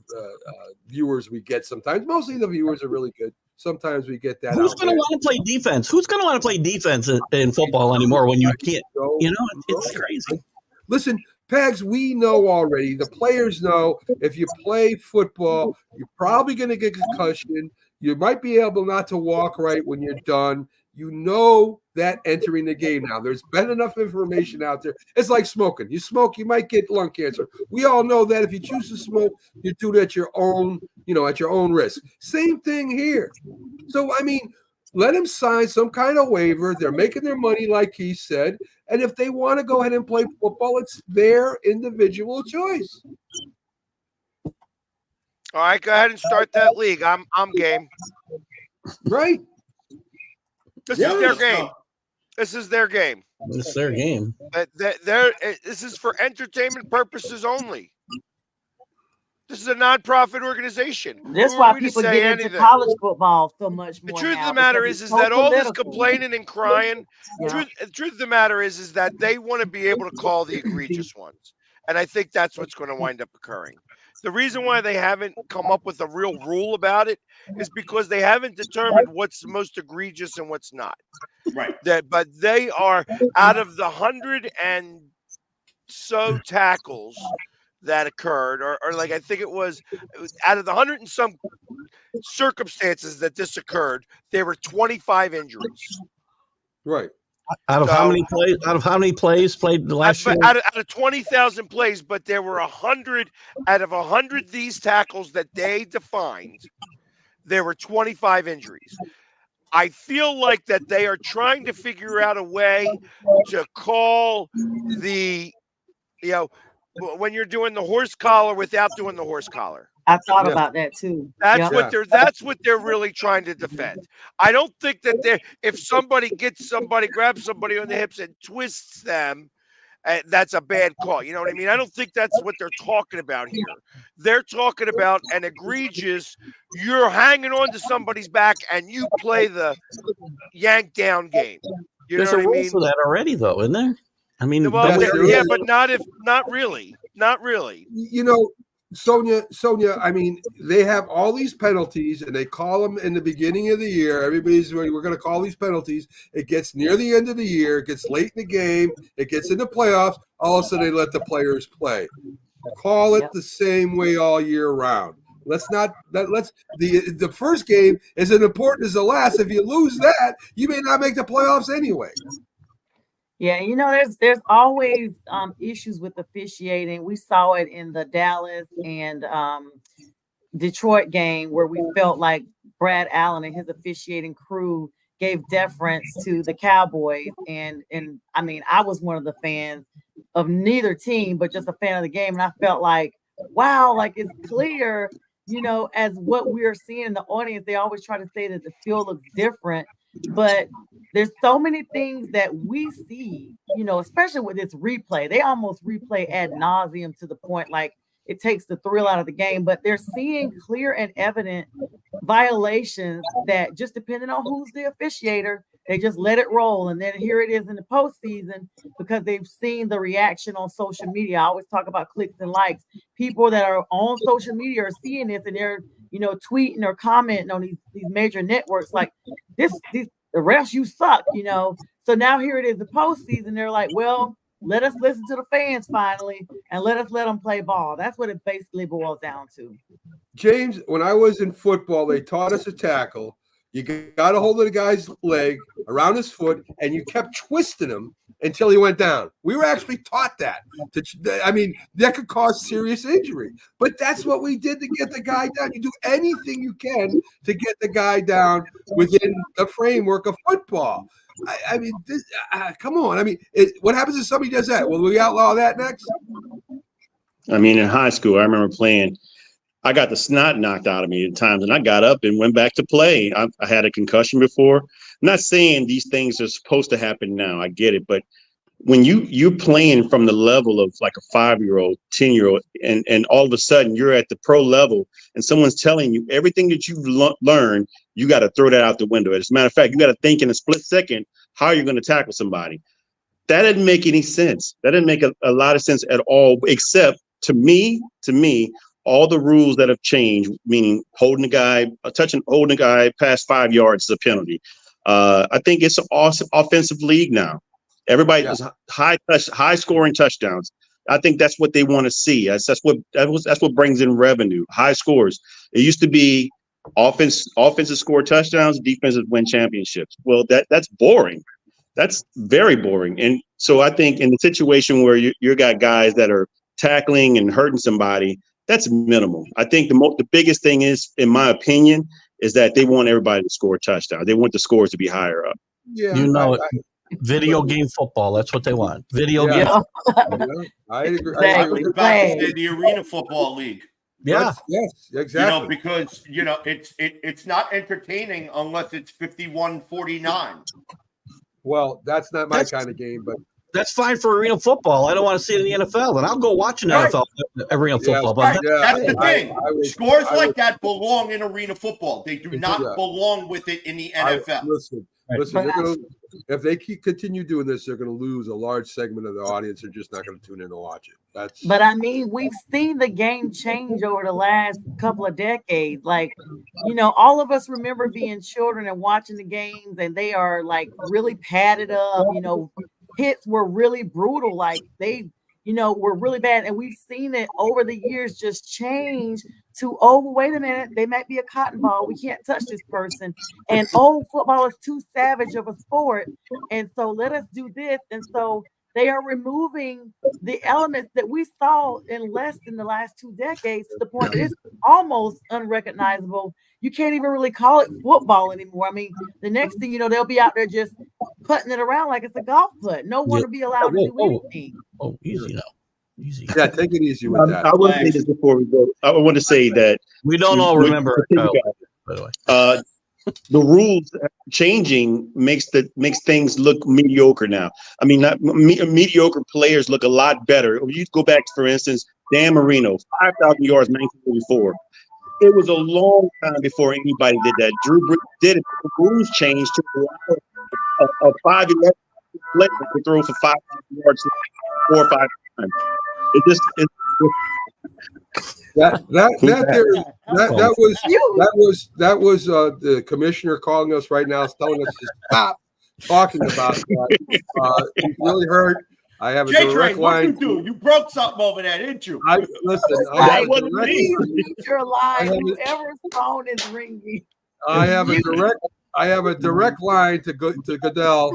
viewers we get sometimes. Mostly the viewers are really good. Sometimes we get that. Who's going to want to play defense? Who's going to want to play defense in football anymore when you can't? It's crazy. Listen, Pags, we know already. The players know if you play football, you're probably going to get concussion. You might be able not to walk right when you're done. You know that entering the game now. There's been enough information out there. It's like smoking. You smoke, you might get lung cancer. We all know that if you choose to smoke, you do it at your own, at your own risk. Same thing here. So, let them sign some kind of waiver. They're making their money, like he said. And if they want to go ahead and play football, it's their individual choice. All right, go ahead and start that league. I'm game. Right? This Yeah, is their let's game. go. This is their game. It's their game. This is for entertainment purposes only. This is a non-profit organization. That's Who why are we to people say get into anything? college football so much The more. truth of now the matter because is it's so that all this political. complaining and crying, Yeah. the truth of the matter is that they want to be able to call the egregious ones. And I think that's what's going to wind up occurring. The reason why they haven't come up with a real rule about it is because they haven't determined what's the most egregious and what's not. Right. But they are out of the 100 and so tackles that occurred, or like I think it was out of the 100 and some circumstances that this occurred, there were 25 injuries. Right. Out of how many plays? Out of how many plays played last year? Out of 20,000 plays, but there were 100 out of 100 these tackles that they defined. There were 25 injuries. I feel like that they are trying to figure out a way to call the, when you're doing the horse collar without doing the horse collar. I thought about that too. That's what they're really trying to defend. I don't think that if somebody grabs somebody on the hips and twists them, that's a bad call. You know what I mean? I don't think that's what they're talking about here. They're talking about an egregious, you're hanging on to somebody's back and you play the yank down game. You There's know a what I rule mean? for that already, though, isn't there? I mean, Well, That's yeah, but not really. Not really. Sonia, I mean, they have all these penalties and they call them in the beginning of the year. Everybody's, we're going to call these penalties. It gets near the end of the year, it gets late in the game, it gets into playoffs. All of a sudden, they let the players play. Call it the same way all year round. The first game is as important as the last. If you lose that, you may not make the playoffs anyway. Yeah, there's always issues with officiating. We saw it in the Dallas and Detroit game where we felt like Brad Allen and his officiating crew gave deference to the Cowboys. And I mean, I was one of the fans of neither team, but just a fan of the game. And I felt like, wow, like it's clear, as what we're seeing in the audience, they always try to say that the field looks different. But there's so many things that we see, especially with this replay. They almost replay ad nauseum to the point like it takes the thrill out of the game. But they're seeing clear and evident violations that just depending on who's the officiator, they just let it roll. And then here it is in the postseason because they've seen the reaction on social media. I always talk about clicks and likes. People that are on social media are seeing this and they're tweeting or commenting on these major networks like the refs, you suck, So now here it is, the postseason. They're like, well, let us listen to the fans finally and let them play ball. That's what it basically boils down to. James, when I was in football, they taught us a tackle. You got a hold of the guy's leg around his foot, and you kept twisting him until he went down. We were actually taught that. That could cause serious injury. But that's what we did to get the guy down. You do anything you can to get the guy down within the framework of football. Come on. What happens if somebody does that? Will we outlaw that next? In high school, I remember playing. I got the snot knocked out of me at times, and I got up and went back to play. I had a concussion before. I'm not saying these things are supposed to happen now. I get it. But when you're playing from the level of like a 5-year-old, 10-year-old, and all of a sudden you're at the pro level and someone's telling you everything that you've learned, you got to throw that out the window. As a matter of fact, you got to think in a split second how you're going to tackle somebody. That didn't make any sense. That didn't make a lot of sense at all, except to me, all the rules that have changed, meaning holding a guy past 5 yards is a penalty. I think it's an awesome offensive league now. Everybody does high scoring touchdowns. I think that's what they want to see. That's what brings in revenue, high scores. It used to be offenses score touchdowns, defenses win championships. Well, that's boring. That's very boring. And so I think in the situation where you got guys that are tackling and hurting somebody, that's minimal. I think the biggest thing is, in my opinion, is that they want everybody to score touchdowns. They want the scores to be higher up. Yeah, video game football. That's what they want. Video game. I agree. Exactly. About to say the Arena Football League. Yeah. Yes, exactly. Because it's not entertaining unless it's 51-49. Well, that's not my kind of game, but That's fine for arena football. I don't want to see it in the NFL, and I'll go watch an Right. NFL arena Yes. football. But Right. Yeah, That's the thing. Scores I like would- that belong in arena football. They do not Yeah. belong with it in the NFL. Listen, they're gonna, if they continue doing this, they're going to lose a large segment of the audience. They're just not going to tune in and watch it. That's But I mean, we've seen the game change over the last couple of decades. Like, all of us remember being children and watching the games, and they are like really padded up. Hits were really brutal. Like they, were really bad. And we've seen it over the years just change to, oh, wait a minute, they might be a cotton ball. We can't touch this person. And football is too savage of a sport. And so let us do this. And so they are removing the elements that we saw in less than the last 2 decades to the point that it's almost unrecognizable. You can't even really call it football anymore. I mean, the next thing you know, they'll be out there just putting it around like it's a golf putt. No one will be allowed to do anything. Oh, easy now. Easy. yeah. Take it easy with that. I want to say this before we go. I want to say that We don't all remember our childhood, by the way. the rules changing makes things look mediocre now. I mean, not mediocre players look a lot better. You go back, for instance, Dan Marino, 5,000 yards, 1984. It was a long time before anybody did that. Drew Brees did it. The rules changed to allow a 5'11" player to throw for 5,000 yards 4 or 5 times. That was the commissioner calling us right now, telling us to stop talking about that. It really hurt. I have a J-Train, direct what you line. do? You broke something over there, didn't you? I have a direct, Mute your line. have a- Whoever's phone is ringing. I have a direct line to Goodell.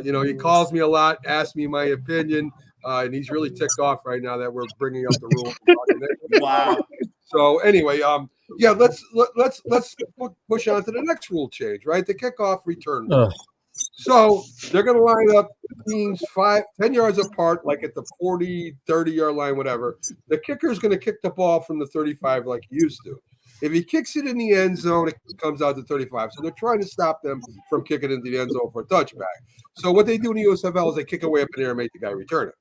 He calls me a lot, asks me my opinion, and he's really ticked off right now that we're bringing up the rules. Wow. So anyway, let's push on to the next rule change, right? The kickoff return rule. So they're going to line up teams 10 yards apart, like at the 40, 30-yard line, whatever. The kicker is going to kick the ball from the 35 like he used to. If he kicks it in the end zone, it comes out to 35. So they're trying to stop them from kicking into the end zone for a touchback. So what they do in the USFL is they kick away up in the air and make the guy return it.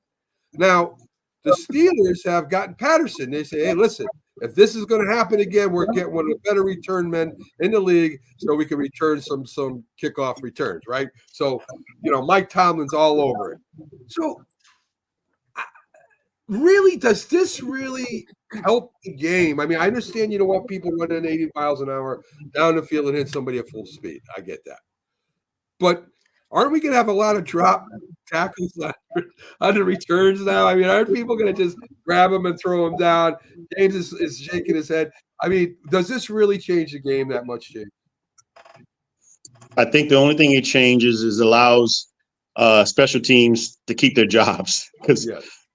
Now, the Steelers have gotten Patterson. They say, hey, listen, if this is going to happen again, we're getting one of the better return men in the league so we can return some kickoff returns, right? So, Mike Tomlin's all over it. So, really, does this really help the game? I mean, I understand you don't want people running 80 miles an hour down the field and hit somebody at full speed. I get that. But aren't we going to have a lot of drop tackles on the returns now? I mean, aren't people going to just grab them and throw them down? James is shaking his head. I mean, does this really change the game that much, James? I think the only thing it changes is allows special teams to keep their jobs, because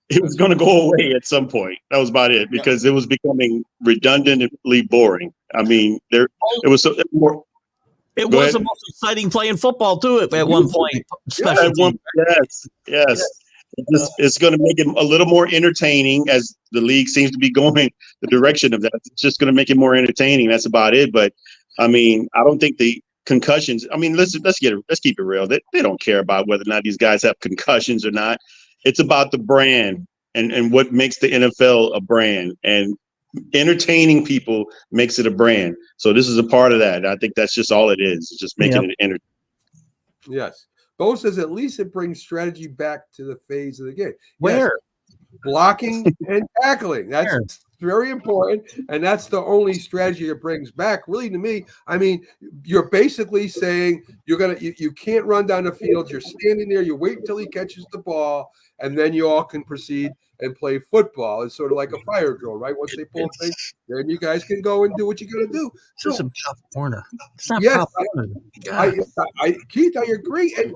it was going to go away at some point. That was about it, because it was becoming redundantly boring. I mean, it was so more. It was the most exciting play in football too at one point. Yes. It's going to make it a little more entertaining as the league seems to be going the direction of that. It's just going to make it more entertaining. That's about it. But I mean, I don't think the concussions. I mean, let's keep it real. They don't care about whether or not these guys have concussions or not. It's about the brand and what makes the NFL a brand, and entertaining people makes it a brand. So this is a part of that. I think that's just all it is. It's just making it entertaining. Yes. Bo says at least it brings strategy back to the phase of the game. Where? Yes. Blocking and tackling. That's very important. And that's the only strategy it brings back, really, to me. I mean, you're basically saying you can't run down the field. You're standing there, you wait until he catches the ball, and then you all can proceed and play football. It's sort of like a fire drill, right? Once they pull things, then you guys can go and do what you got to do. So, this is Pop Warner. It's not yes, Pop Warner. Keith, I agree. And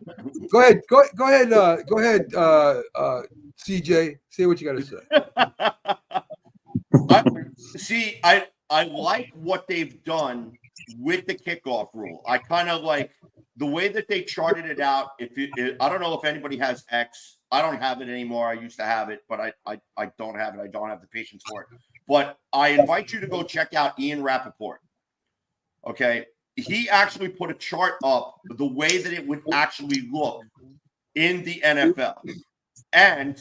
go ahead, CJ. Say what you got to say. I like what they've done with the kickoff rule. I kind of like the way that they charted it out. I don't know if anybody has X. I don't have it anymore. I used to have it, but I don't have it. I don't have the patience for it. but I invite you to go check out Ian Rappaport. Okay. He actually put a chart up the way that it would actually look in the NFL. And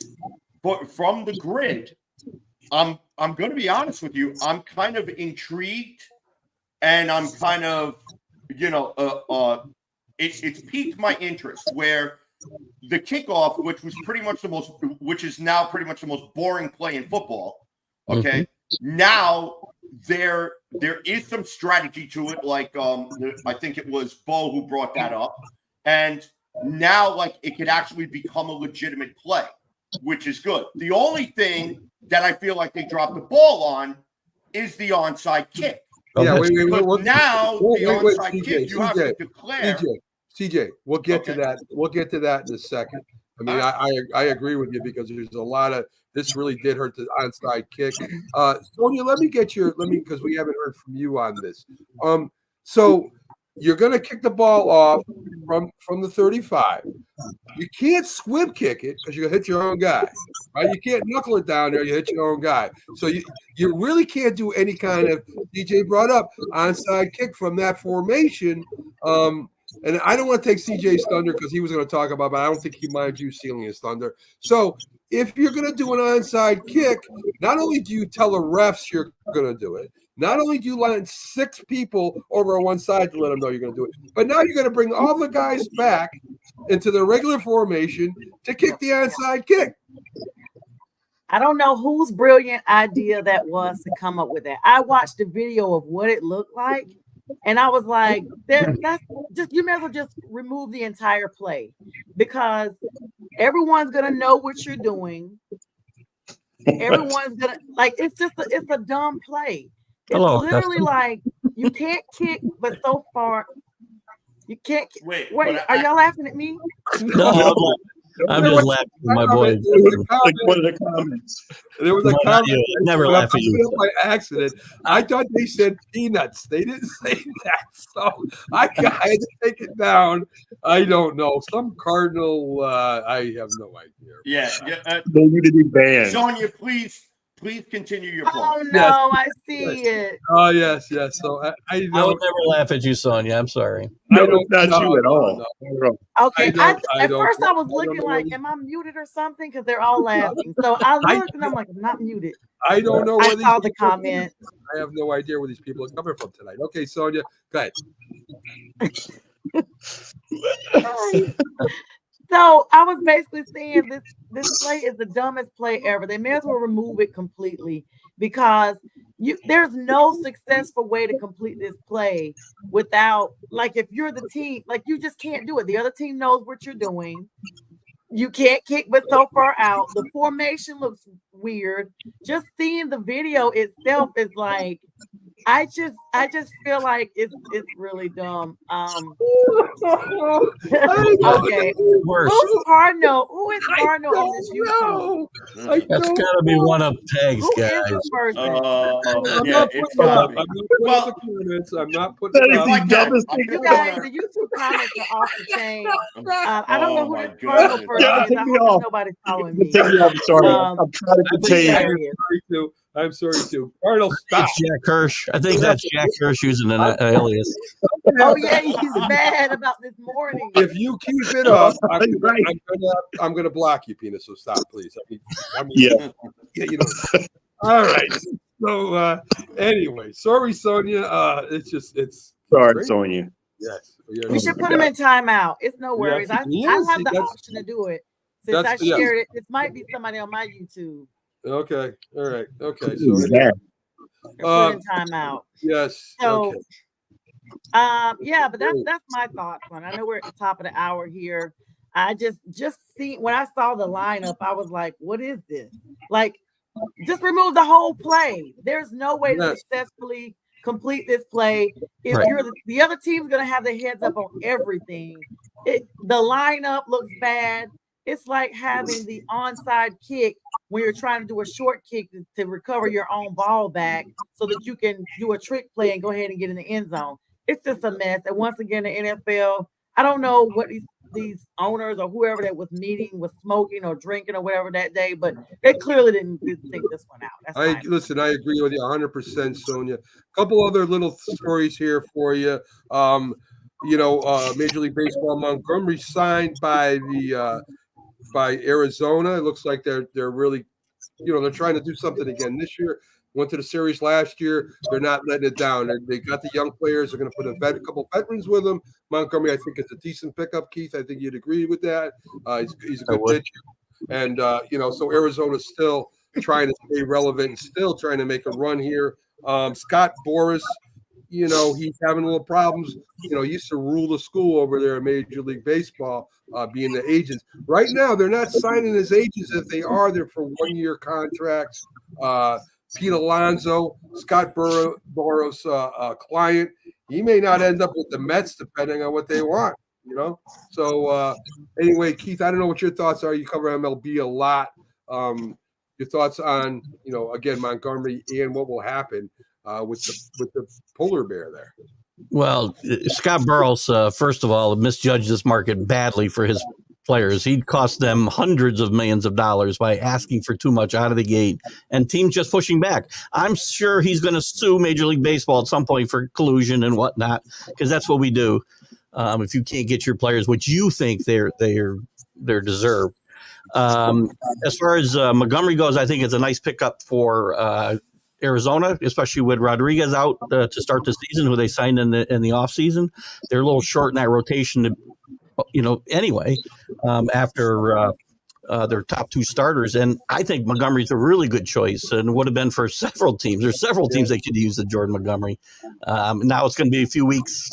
from the grid, I'm going to be honest with you. I'm kind of intrigued, and I'm kind of, it's piqued my interest where the kickoff, which is now pretty much the most boring play in football. Okay. Now there is some strategy to it. Like, I think it was Bo who brought that up. And now, like, it could actually become a legitimate play, which is good. The only thing that I feel like they dropped the ball on is the onside kick. Yeah, wait, now the onside CJ, kick, you have to declare. CJ, we'll get to that. We'll get to that in a second. I mean, I agree with you because there's a lot of this really did hurt the onside kick. Sonia, because we haven't heard from you on this. So you're going to kick the ball off from the 35. You can't swim kick it because you're going to hit your own guy. Right? You can't knuckle it down there. You hit your own guy. So you really can't do any kind of, DJ brought up, onside kick from that formation. And I don't want to take CJ's thunder because he was going to talk about, but I don't think he minds you stealing his thunder. So if you're going to do an onside kick, not only do you tell the refs you're going to do it, not only do you line 6 people over on one side to let them know you're going to do it, but now you're going to bring all the guys back into the regular formation to kick the onside kick. I don't know whose brilliant idea that was to come up with that. I watched the video of what it looked like, and I was like, that's just, you may as well just remove the entire play because everyone's going to know what you're doing. Everyone's going to, like, it's a dumb play. It's literally like you can't kick, but so far you can't. Wait, are y'all laughing at me? No, I'm just laughing at my boy. Like one of the comments. There was a comment. I never laugh at you. By accident. I thought they said peanuts. They didn't say that. So I had to take it down. I don't know. Some cardinal. I have no idea. Yeah. Maybe to be banned. Sonia, please continue your point. Oh no, I see it. Oh yes. So I would never laugh at you, Sonia. I'm sorry. No, not you at all. Okay. At first I was looking like, am I muted or something? Because they're all laughing. So I looked and I'm like, I'm not muted. I don't know. I saw the comment. I have no idea where these people are coming from tonight. Okay, Sonia, go ahead. So I was basically saying this play is the dumbest play ever. They may as well remove it completely because there's no successful way to complete this play without, like, if you're the team, like, you just can't do it. The other team knows what you're doing. You can't kick but so far out. The formation looks weird. Just seeing the video itself is like, I just feel like it's really dumb. Okay. Who's Cardinal? Who is Cardinal on this YouTube? That's gotta be one of Peg's guys. I'm not putting it up. You guys, the YouTube comments are off the chain. I don't know who this Cardinal person is. I hope nobody's following me. I'm sorry. I'm trying to contain. I'm sorry too. Cardinal, stop. It's Jack Hirsch. I think that's Jack Hirsch using an alias. Oh yeah, he's mad about this morning. If you keep it up, I'm gonna block you, Penis. So stop, please. Yeah, you know. All right. So anyway, sorry, Sonia. It's sorry, great. Sonia. Yes. We should put him in timeout. It's no worries. I have the option to do it. Since I shared it, this might be somebody on my YouTube. Okay. All right. Okay. So put in timeout. Yes. So, okay. Yeah, but that's my thoughts on it. I know we're at the top of the hour here. I just see when I saw the lineup, I was like, what is this? Like, just remove the whole play. There's no way to successfully complete this play. If you're the other team's gonna have their heads up on everything. The lineup looks bad. It's like having the onside kick when you're trying to do a short kick to recover your own ball back so that you can do a trick play and go ahead and get in the end zone. It's just a mess. And once again, the NFL, I don't know what these owners or whoever that was meeting was smoking or drinking or whatever that day, but they clearly didn't think this one out. That's fine. Listen, I agree with you 100%, Sonia. A couple other little stories here for you. Major League Baseball Montgomery signed by Arizona. It looks like they're really, they're trying to do something again this year. Went to the series last year. They're not letting it down. They got the young players. They're going to put a couple veterans with them. Montgomery, I think, is a decent pickup, Keith. I think you'd agree with that. He's a good pitcher. And, so Arizona's still trying to stay relevant and still trying to make a run here. Scott Boras, he's having a little problems. He used to rule the school over there in Major League Baseball, being the agents. Right now, they're not signing as agents. If they are, they're for one-year contracts. Pete Alonso, Scott Boras' client, he may not end up with the Mets depending on what they want, So anyway, Keith, I don't know what your thoughts are. You cover MLB a lot. Your thoughts on, again, Montgomery and what will happen with the polar bear there. Well, Scott Boras, first of all, misjudged this market badly for his players. He'd cost them hundreds of millions of dollars by asking for too much out of the gate, and teams just pushing back. I'm sure he's going to sue Major League Baseball at some point for collusion and whatnot, because that's what we do. If you can't get your players what you think they're deserved. As far as Montgomery goes, I think it's a nice pickup for Arizona, especially with Rodriguez out to start the season, who they signed in the offseason. They're a little short in that rotation, anyway, after their top two starters. And I think Montgomery's a really good choice and would have been for several teams. There's several teams that could use the Jordan Montgomery. Now it's going to be a few weeks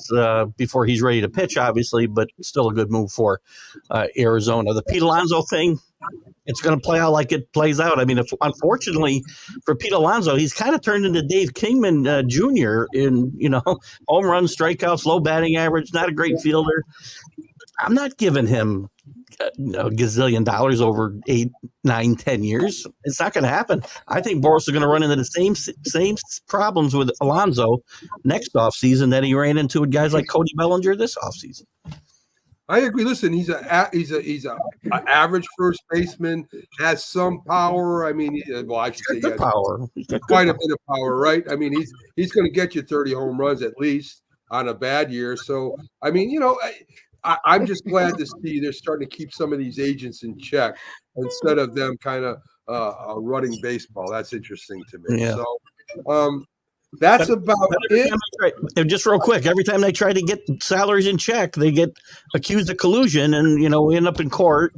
before he's ready to pitch, obviously, but still a good move for Arizona. The Pete Alonso thing, it's going to play out like it plays out. I mean, unfortunately for Pete Alonso, he's kind of turned into Dave Kingman Jr. in, home runs, strikeouts, low batting average, not a great fielder. I'm not giving him a gazillion dollars over 8, 9, 10 years. It's not going to happen. I think Boras is going to run into the same problems with Alonso next offseason that he ran into with guys like Cody Bellinger this offseason. I agree. Listen, he's a average first baseman, has some power. I mean, I should say he has power. Quite a bit of power, right? I mean, he's going to get you 30 home runs at least on a bad year. So, I mean, I'm just glad to see they're starting to keep some of these agents in check instead of them kind of running baseball. That's interesting to me. Yeah. So, that's about it. And just real quick, every time they try to get salaries in check, they get accused of collusion, and we end up in court.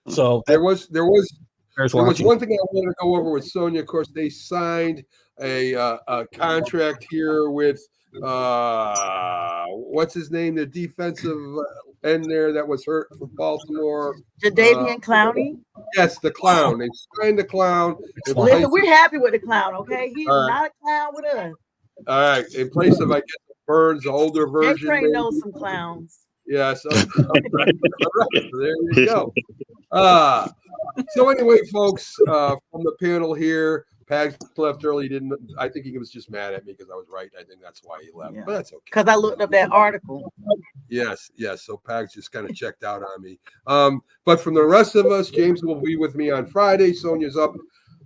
So there was one thing I wanted to go over with Sonia. Of course, they signed a contract here with what's his name, the defensive end there that was hurt for Baltimore. Jadeveon Clowney? Yes, the clown. They signed the clown. Listen, we're happy with the clown, okay? He's not a clown with us. All right. In place of, I guess, Burns, the older version. They knows some clowns. Yes. Yeah, so, there you go. So anyway, folks, from the panel here, Pags left early. I think he was just mad at me because I was right. I think that's why he left, but that's okay. Because I looked up that article. Yes. So Pags just kind of checked out on me. But from the rest of us, James will be with me on Friday. Sonia's up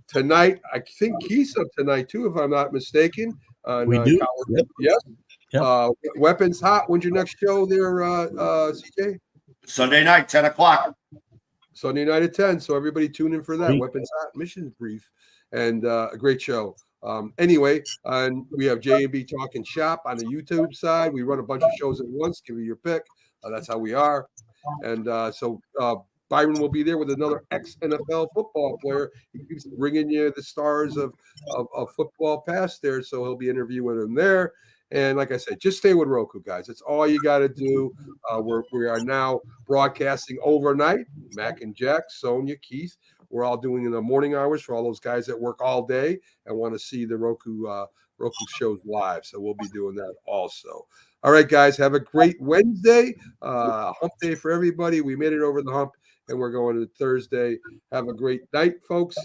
tonight. I think he's up tonight too, if I'm not mistaken. We do. Yes. Yep. Weapons Hot. When's your next show there, CJ? Sunday night, 10 o'clock. Sunday night at 10. So everybody tune in for that. Weapons Hot Mission Brief. And a great show. Anyway, and we have J&B Talking Shop on the YouTube side. We run a bunch of shows at once. Give you your pick. That's how we are. And so Byron will be there with another ex-NFL football player. He keeps bringing you the stars of football past there. So he'll be interviewing them there. And like I said, just stay with Roku, guys. That's all you got to do. We are now broadcasting overnight. Mac and Jack, Sonia, Keith. We're all doing in the morning hours for all those guys that work all day and want to see the Roku shows live. So we'll be doing that also. All right, guys, have a great Wednesday. Hump day for everybody. We made it over the hump, and we're going to Thursday. Have a great night, folks.